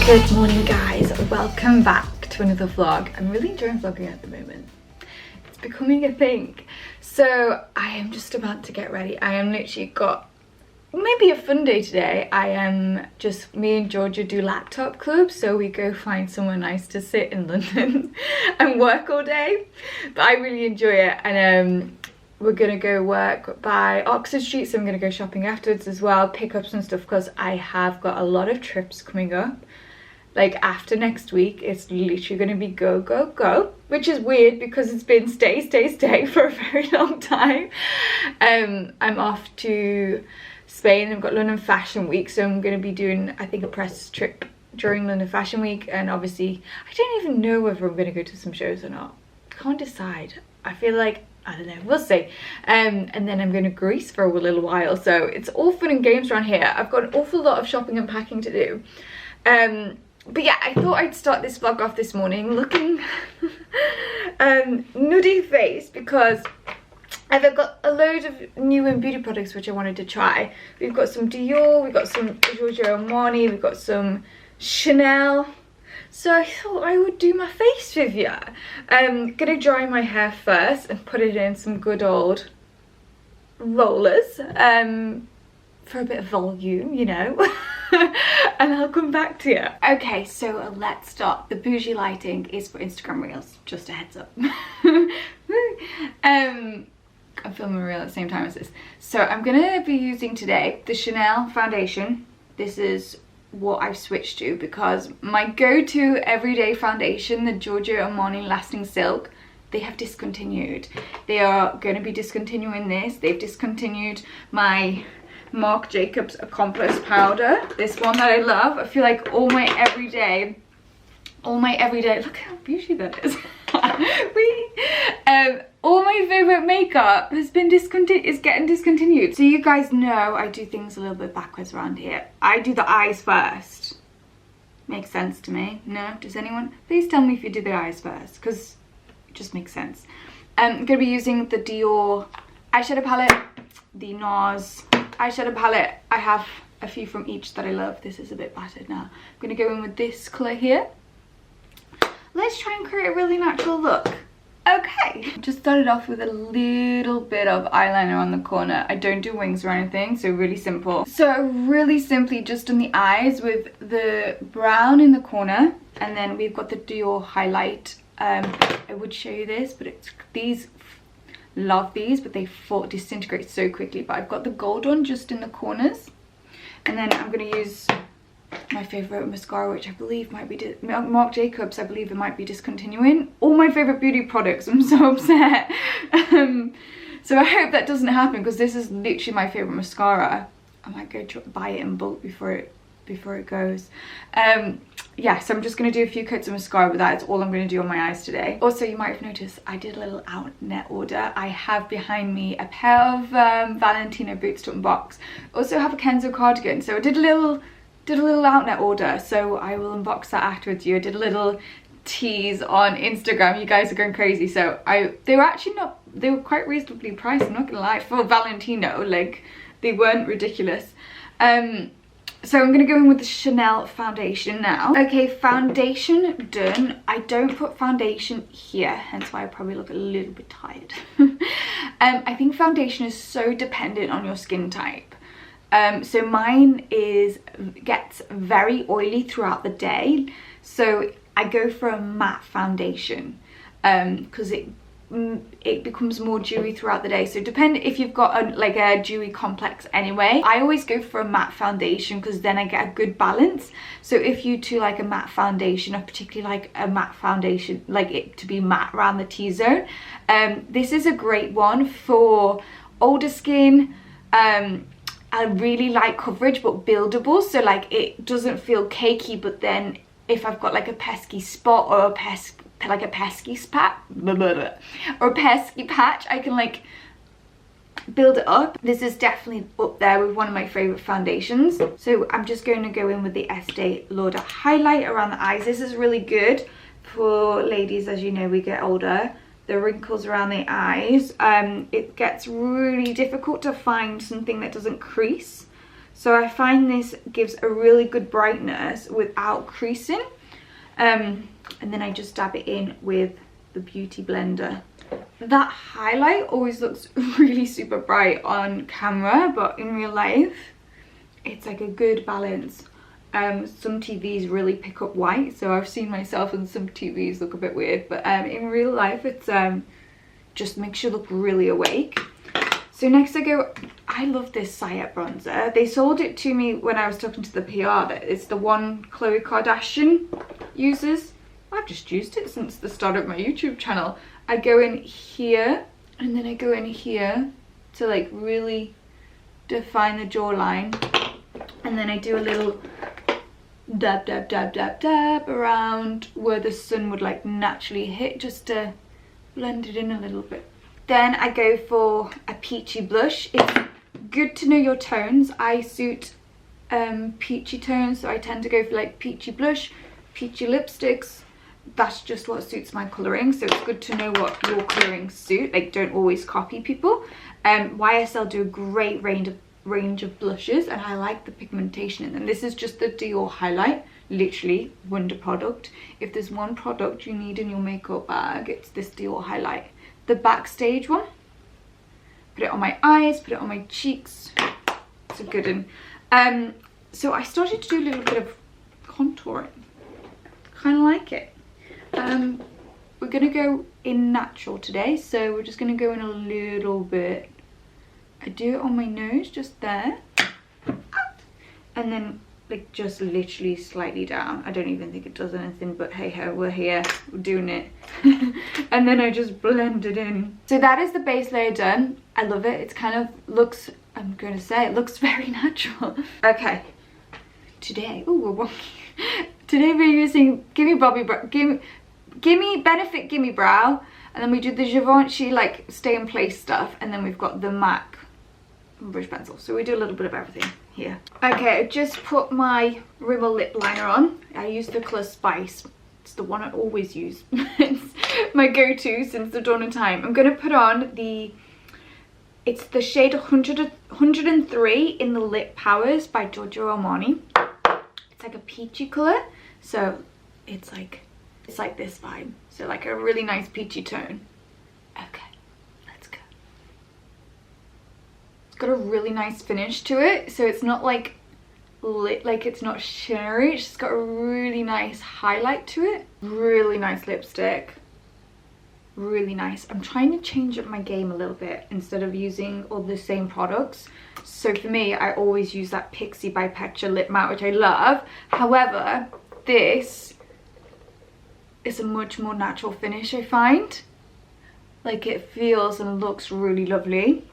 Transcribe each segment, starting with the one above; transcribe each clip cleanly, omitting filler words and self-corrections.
Good morning guys, welcome back to another vlog. I'm really enjoying vlogging at the moment. It's becoming a thing. So I am just about to get ready. I am literally got maybe a fun day today. I am just, me and Georgia do laptop club, so we go find somewhere nice to sit in London and work all day. But I really enjoy it, and we're gonna go work by Oxford Street, so I'm gonna go shopping afterwards as well, pick up some stuff because I have got a lot of trips coming up. Like after next week, it's literally gonna be go, go, go, which is weird because it's been stay, stay, stay for a very long time. I'm off to Spain. I've got London Fashion Week, so I'm gonna be doing, I think, a press trip during London Fashion Week, and obviously I don't even know whether I'm gonna go to some shows or not. Can't decide. I feel like, I don't know, we'll see. And then I'm going to Greece for a little while, so it's all fun and games around here. I've got an awful lot of shopping and packing to do. But yeah, I thought I'd start this vlog off this morning looking nuddy face because I've got a load of new and beauty products which I wanted to try. We've got some Dior, we've got some Giorgio Armani, we've got some Chanel. So I thought I would do my face with you. I'm gonna dry my hair first and put it in some good old rollers for a bit of volume, you know. And I'll come back to you. Okay, so let's start. The bougie lighting is for Instagram Reels, just a heads up. I'm filming a reel at the same time as this. So I'm gonna be using today the Chanel foundation. This is what I've switched to because my go-to everyday foundation, the Giorgio Armani Lasting Silk, they have discontinued. They are going to be discontinuing this. They've discontinued my Marc Jacobs Accomplice powder, this one that I love. I feel like all my everyday, look how beauty that is. All my favorite makeup has been getting discontinued. So you guys know I do things a little bit backwards around here. I do the eyes first. Makes sense to me. No? Does anyone? Please tell me if you do the eyes first, because it just makes sense. I'm going to be using the Dior eyeshadow palette, the NARS eyeshadow palette. I have a few from each that I love. This is a bit battered now. I'm going to go in with this colour here. Let's try and create a really natural look. Okay, just started off with a little bit of eyeliner on the corner. I don't do wings or anything, so really simple. So really simply just on the eyes with the brown in the corner, and then we've got the Dior highlight. I would show you this, but it's these, love these, but they disintegrate so quickly. But I've got the gold one just in the corners, and then I'm gonna use my favorite mascara, which I believe might be Marc Jacobs. I believe it might be discontinuing all my favorite beauty products. I'm so upset. So I hope that doesn't happen because this is literally my favorite mascara. I might go buy it in bulk before it goes. Yeah, so I'm just going to do a few coats of mascara, but that is all I'm going to do on my eyes today. Also, you might have noticed I did a little outnet order. I have behind me a pair of Valentino boots to unbox. Also have a Kenzo cardigan, so I did a little outnet order, so I will unbox that afterwards. I did a little tease on Instagram. You guys are going crazy. So they were quite reasonably priced, I'm not gonna lie, for Valentino. Like, they weren't ridiculous. So I'm gonna go in with the Chanel foundation now. Okay, foundation done. I don't put foundation here, hence why I probably look a little bit tired. I think foundation is so dependent on your skin type. So mine gets very oily throughout the day, so I go for a matte foundation because it becomes more dewy throughout the day. So depend if you've got like a dewy complex anyway. I always go for a matte foundation because then I get a good balance. So if you do like a matte foundation, or particularly like a matte foundation, like it to be matte around the T-zone, this is a great one for older skin. I really like coverage but buildable, so like it doesn't feel cakey, but then if I've got like a pesky spot or a pesky patch, I can like build it up. This is definitely up there with one of my favorite foundations. So I'm just going to go in with the Estee Lauder highlight around the eyes. This is really good for ladies. As you know, we get older, the wrinkles around the eyes, it gets really difficult to find something that doesn't crease. So I find this gives a really good brightness without creasing. And then I just dab it in with the Beauty Blender. That highlight always looks really super bright on camera, but in real life it's like a good balance. Some TVs really pick up white, so I've seen myself and some TVs look a bit weird, but in real life it's just makes you look really awake. So next I love this Sayet bronzer. They sold it to me when I was talking to the PR, that it's the one Khloe Kardashian uses. I've just used it since the start of my YouTube channel. I go in here and then I go in here to like really define the jawline, and then I do a little dab dab dab dab dab around where the sun would like naturally hit, just to blend it in a little bit. Then I go for a peachy blush. It's good to know your tones. I suit peachy tones, so I tend to go for like peachy blush, peachy lipsticks. That's just what suits my colouring, so it's good to know what your colouring suit. Like, don't always copy people. YSL do a great range of blushes, and I like the pigmentation in them. This is just the Dior highlight, literally wonder product. If there's one product you need in your makeup bag, it's this Dior highlight. The Backstage one. Put it on my eyes, put it on my cheeks. It's a good one. So I started to do a little bit of contouring. Kind of like it. We're gonna go in natural today, so we're just gonna go in a little bit. I do it on my nose, just there, and then like just literally slightly down. I don't even think it does anything, but hey ho, we're here, we're doing it. And then I just blend it in. So that is the base layer done. I love it. It's kind of looks, I'm gonna say, it looks very natural. Okay, today, oh, we're walking. Today we're using Gimme Bobby Brow, Gimme Benefit Gimme Brow, and then we do the Givenchy like stay in place stuff, and then we've got the MAC brush pencil. So we do a little bit of everything here. Okay, I just put my Rimmel lip liner on. I use the colour Spice. It's the one I always use. It's my go-to since the dawn of time. I'm gonna put on it's the shade 103 in the Lip Powers by Giorgio Armani. It's like a peachy colour, so it's like this vibe, so like a really nice peachy tone. Okay, let's go. It's got a really nice finish to it, so it's not like lit, like it's not shimmery. It's just got a really nice highlight to it. Really nice lipstick, really nice. I'm trying to change up my game a little bit instead of using all the same products. So for me, I always use that Pixie by Petra lip matte, which I love. However, this is a much more natural finish, I find. Like, it feels and looks really lovely.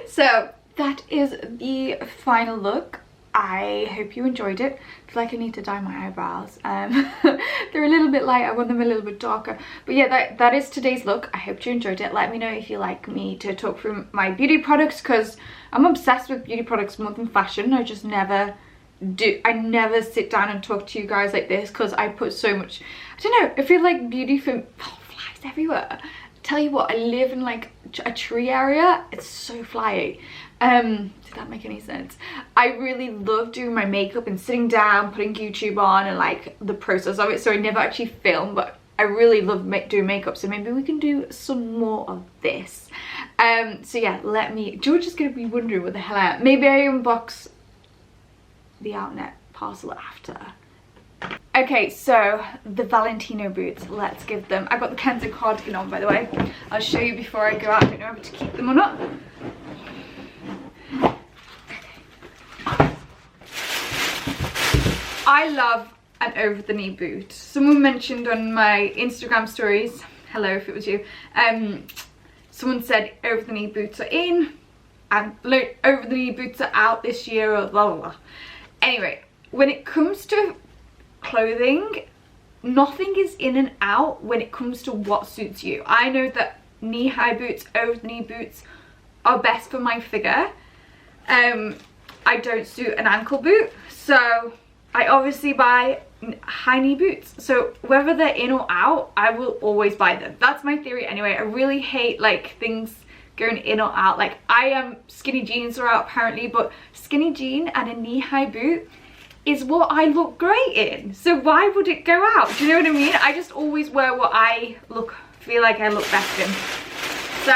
So that is the final look. I hope you enjoyed it. I feel like I need to dye my eyebrows. They're a little bit light. I want them a little bit darker. But yeah, that is today's look. I hope you enjoyed it. Let me know if you like me to talk through my beauty products, because I'm obsessed with beauty products more than fashion. I just never sit down and talk to you guys like this, because I put so much, I don't know, I feel like beauty for flies everywhere. Tell you what, I live in like a tree area. It's so flyy. Did that make any sense? I really love doing my makeup and sitting down, putting YouTube on, and like the process of it. So I never actually film, but I really love doing makeup. So maybe we can do some more of this. So yeah, George is gonna be wondering what the hell I am. Maybe I unbox the Outnet parcel after. Okay, so the Valentino boots, let's give them. I've got the Kenzo cardigan on, by the way. I'll show you before I go out. I don't know if to keep them or not. I love an over-the-knee boot. Someone mentioned on my Instagram stories, hello if it was you, someone said over-the-knee boots are in and over-the-knee boots are out this year, or blah blah blah. Anyway, when it comes to clothing, nothing is in and out when it comes to what suits you. I know that knee-high boots, over-the-knee boots are best for my figure. I don't suit an ankle boot, so I obviously buy high knee boots. So whether they're in or out, I will always buy them. That's my theory anyway. I really hate like things going in or out. Like, skinny jeans are out apparently, but skinny jean and a knee-high boot is what I look great in. So why would it go out? Do you know what I mean? I just always wear what I feel like I look best in. So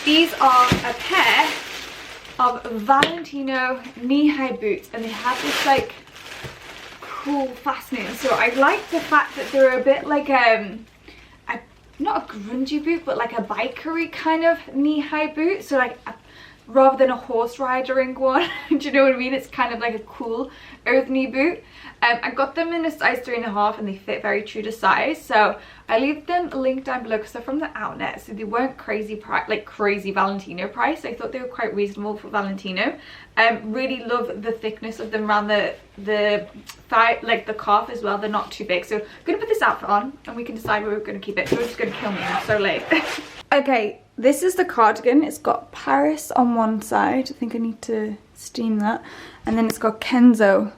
these are a pair of Valentino knee-high boots, and they have this like cool fastening. So I like the fact that they're a bit like not a grungy boot, but like a bikery kind of knee-high boot. So like rather than a horse ridering one, do you know what I mean? It's kind of like a cool earth knee boot. I got them in a size 3.5 and they fit very true to size. So I leave them linked down below because they're from the outlet, so they weren't crazy crazy Valentino price. I thought they were quite reasonable for Valentino. Really love the thickness of them around the thigh, like the calf as well. They're not too big. So I'm gonna put this outfit on and we can decide where we're gonna keep it. So it's gonna kill me, I'm so late. Okay, this is the cardigan. It's got Paris on one side. I think I need to steam that. And then it's got Kenzo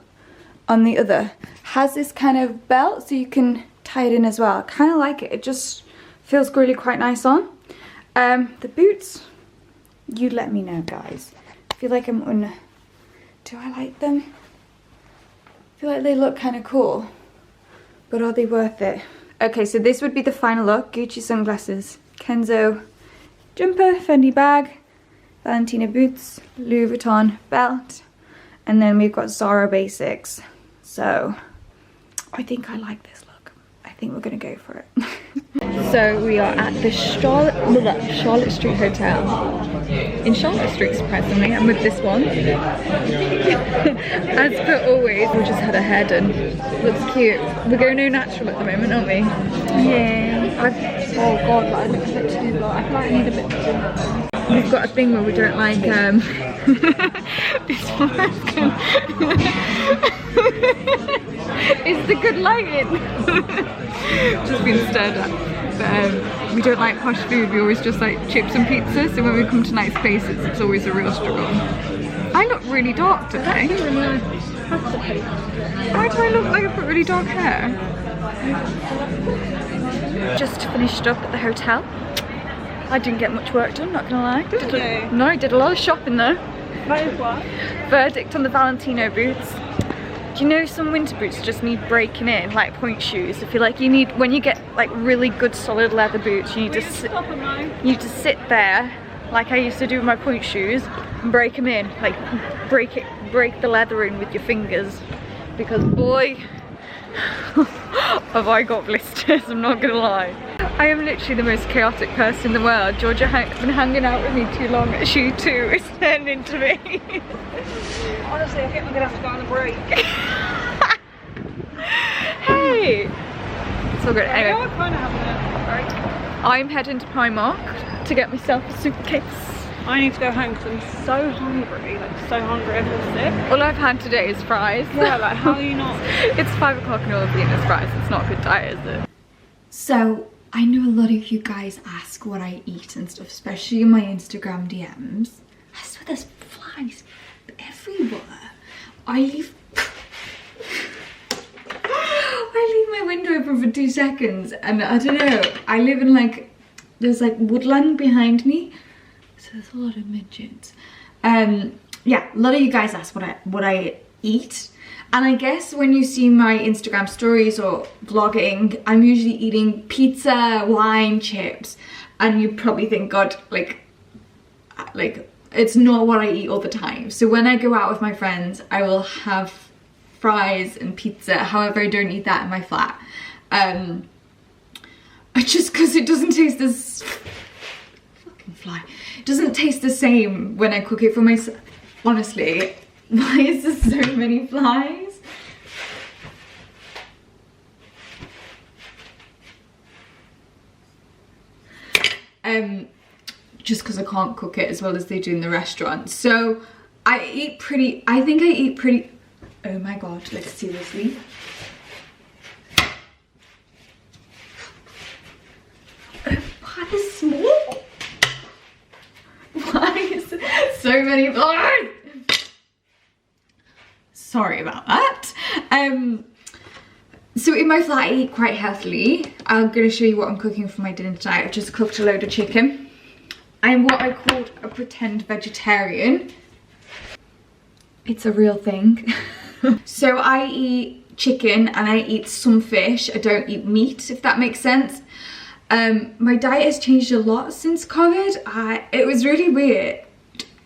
on the other. Has this kind of belt so you can tie it in as well. I kind of like it. It just feels really quite nice on. The boots, you let me know, guys. I feel like do I like them? I feel like they look kind of cool, but are they worth it? Okay, so this would be the final look. Gucci sunglasses, Kenzo jumper, Fendi bag, Valentino boots, Louis Vuitton belt, and then we've got Zara basics. So I think I like this look. I think we're gonna go for it. So we are at the Charlotte Street Hotel in Charlotte Street, surprisingly. I'm with this one. As per always, we just had a hair done. Looks cute. We're going no natural at the moment, aren't we? Yeah. Oh god, I look a bit too low. I feel like I need a bit more. We've got a thing where we don't like this one. It's the good lighting. Just been stared at. But we don't like posh food. We always just like chips and pizza. So when we come to nice places, it's always a real struggle. I look really dark today. Why do I look like I've got really dark hair? Just finished up at the hotel. I didn't get much work done, not gonna lie. No, I did a lot of shopping though. What? Verdict on the Valentino boots. Do you know some winter boots just need breaking in, like point shoes? I feel like you need, when you get like really good solid leather boots, you need to sit there, like I used to do with my point shoes, and break them in, like break the leather in with your fingers, because boy, have I got blisters, I'm not gonna lie. I am literally the most chaotic person in the world. Georgia has been hanging out with me too long at shoe 2. It's turned into me. Honestly, I think I'm gonna have to go on a break. Hey! It's all good. Anyway, I kind of having a break. I'm heading to Primark to get myself a suitcase. I need to go home because I'm so hungry, like so hungry, I feel sick. All I've had today is fries. Yeah, like how are you not? It's 5 o'clock and all I've eaten is fries. It's not a good diet, is it? So, I know a lot of you guys ask what I eat and stuff, especially in my Instagram DMs. I swear there's flies everywhere. I leave my window open for 2 seconds and I don't know, I live in like, there's like woodland behind me, so there's a lot of midgets. Yeah, a lot of you guys ask what I eat. And I guess when you see my Instagram stories or vlogging, I'm usually eating pizza, wine, chips, and you probably think, God, like it's not what I eat all the time. So when I go out with my friends, I will have fries and pizza. However, I don't eat that in my flat. Just because it doesn't taste as fucking fly. It doesn't taste the same when I cook it for myself. Honestly. Why is there so many flies? Just because I can't cook it as well as they do in the restaurant. So I think I eat pretty, oh my god, let's seriously. Why is small? Why is there so many flies? Sorry about that. So in my flat I eat quite healthily. I'm going to show you what I'm cooking for my dinner tonight. I've just cooked a load of chicken. I'm what I called a pretend vegetarian. It's a real thing. So I eat chicken and I eat some fish. I don't eat meat, if that makes sense. My diet has changed a lot since COVID. It was really weird.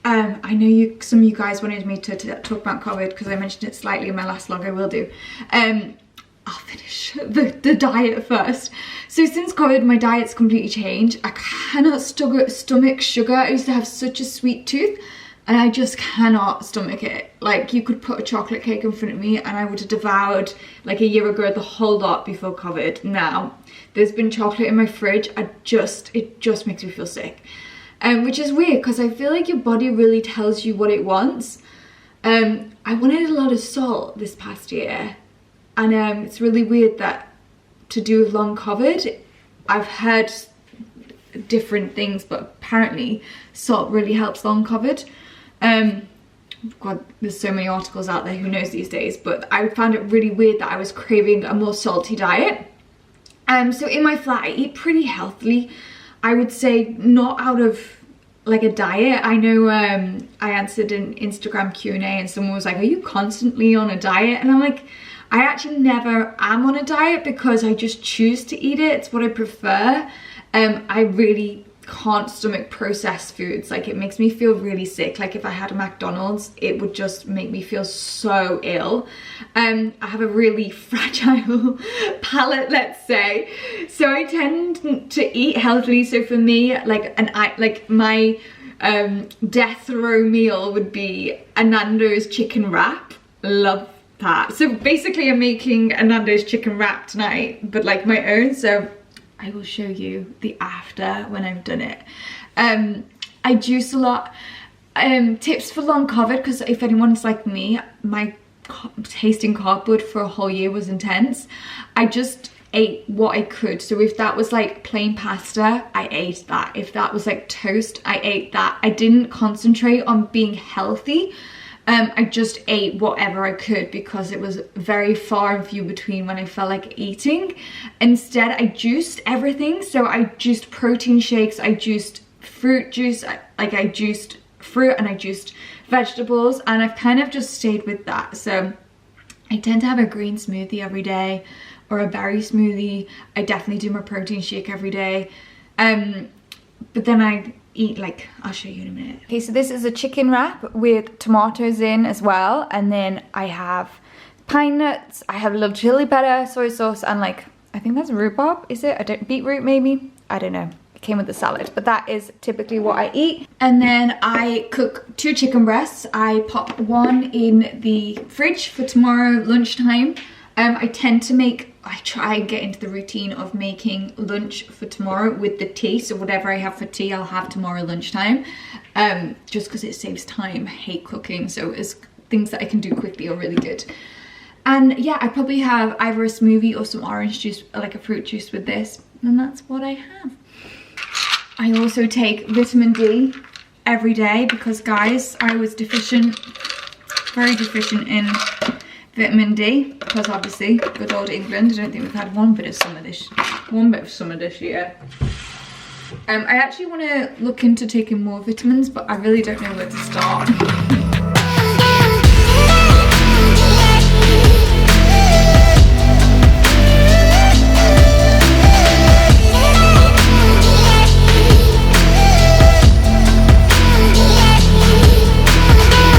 I know some of you guys wanted me to talk about COVID because I mentioned it slightly in my last vlog. I will do. I'll finish the diet first. So since COVID, my diet's completely changed. I cannot stomach sugar. I used to have such a sweet tooth and I just cannot stomach it. Like, you could put a chocolate cake in front of me and I would have devoured, like a year ago, the whole lot before COVID. Now, there's been chocolate in my fridge. It just makes me feel sick. Which is weird because I feel like your body really tells you what it wants. I wanted a lot of salt this past year. And it's really weird that to do with long COVID, I've heard different things, but apparently salt really helps long COVID. God, there's so many articles out there, who knows these days, but I found it really weird that I was craving a more salty diet. So in my flat, I eat pretty healthily. I would say not out of like a diet. I know I answered an Instagram Q&A and someone was like, are you constantly on a diet? And I'm like, I actually never am on a diet because I just choose to eat it. It's what I prefer. I really can't stomach processed foods. Like, it makes me feel really sick. Like, if I had a McDonald's, it would just make me feel so ill. I have a really fragile palate, let's say, so I tend to eat healthily. So for me, like my death row meal would be a Nando's chicken wrap. Love that. So basically I'm making a Nando's chicken wrap tonight, but like my own, so I will show you the after when I've done it. I juice a lot. Tips for long COVID, because if anyone's like me, my tasting cardboard for a whole year was intense. I just ate what I could. So if that was like plain pasta, I ate that. If that was like toast, I ate that. I didn't concentrate on being healthy. I just ate whatever I could because it was very far and few between when I felt like eating. Instead, I juiced everything. So I juiced protein shakes, I juiced fruit juice, I juiced fruit and I juiced vegetables, and I've kind of just stayed with that. So I tend to have a green smoothie every day or a berry smoothie. I definitely do my protein shake every day. But then I eat, like, I'll show you in a minute. Okay, so this is a chicken wrap with tomatoes in as well, and then I have pine nuts, I have a little chili pepper, soy sauce, and like, I think that's rhubarb, is it? Beetroot maybe? I don't know. It came with the salad, but that is typically what I eat. And then I cook 2 chicken breasts. I pop one in the fridge for tomorrow lunchtime. I try and get into the routine of making lunch for tomorrow with the tea. So whatever I have for tea, I'll have tomorrow lunchtime. Just because it saves time. I hate cooking, so it's things that I can do quickly are really good. And yeah, I probably have either a smoothie or some orange juice, like a fruit juice with this. And that's what I have. I also take vitamin D every day because, guys, I was deficient, very deficient in vitamin D, because obviously good old England. I don't think we've had one bit of summer this year. I actually want to look into taking more vitamins, but I really don't know where to start.